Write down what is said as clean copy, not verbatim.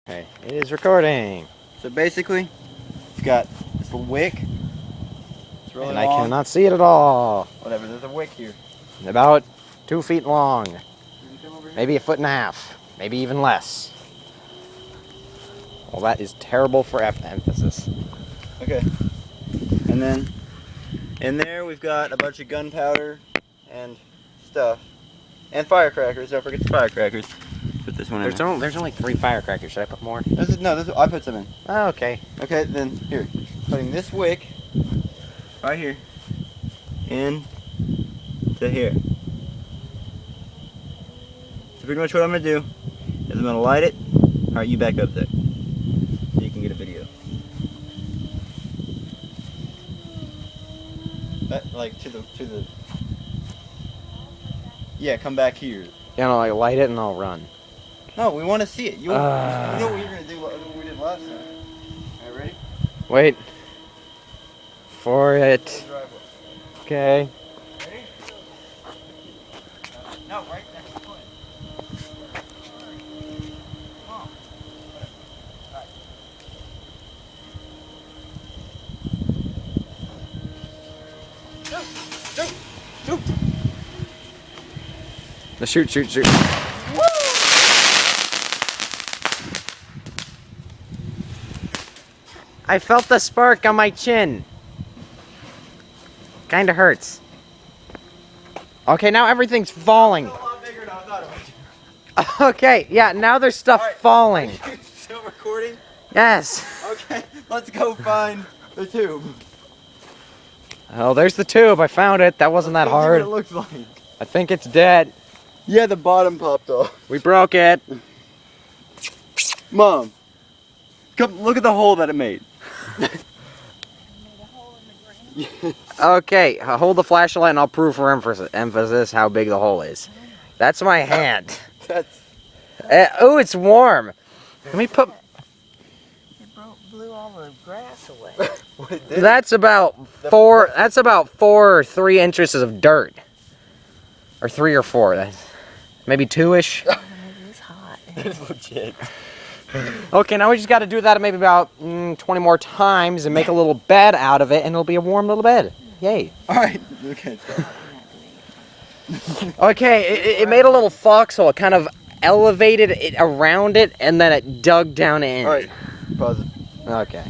Okay, it is recording. So basically, you've got this little wick. It's really And long. I cannot see it at all. Whatever, there's a wick here. About 2 feet long. Can you come over here? Maybe 1.5 feet. Maybe even less. Well, that is terrible for emphasis. Okay. And then in there we've got a bunch of gunpowder and stuff. And firecrackers. Don't forget the firecrackers. Put this one in there. There's only 3 firecrackers. Should I put more? I put some in. Oh, okay. Okay, then here. Putting this wick right here in to here. So pretty much what I'm gonna do is I'm gonna light it. Alright, you back up there. So you can get a video. That like to the yeah, come back here. You know, like light it and I'll run. No, we want to see it. You know what you're gonna do? What we did last time. Alright, ready? Wait. For it. Okay. Ready? No, right next to it. Come on. Alright. Shoot! No, shoot. Woo! I felt the spark on my chin. Kinda hurts. Okay, now everything's falling. It's a lot bigger than I thought it would. Okay, yeah, now there's stuff Alright. falling. Are you still recording? Yes. Okay, let's go find the tube. Oh, there's the tube. I found it. That wasn't that Let's see hard. what it looks like. I think it's dead. Yeah, the bottom popped off. We broke it. Mom, come look at the hole that it made. Okay, hold the flashlight and I'll prove for emphasis how big the hole is. That's my hand. That's Oh, it's warm. Let me put... Blew all the grass away. what it did. That's about 4 or 3 inches of dirt. Or 3 or 4. That's maybe 2-ish. It's hot. It's legit. Okay, now we just got to do that maybe about 20 more times and make a little bed out of it, and it'll be a warm little bed. Yay. Alright, okay. Okay, it made a little foxhole. It kind of elevated it around it, and then it dug down in. Alright, pause it. Okay.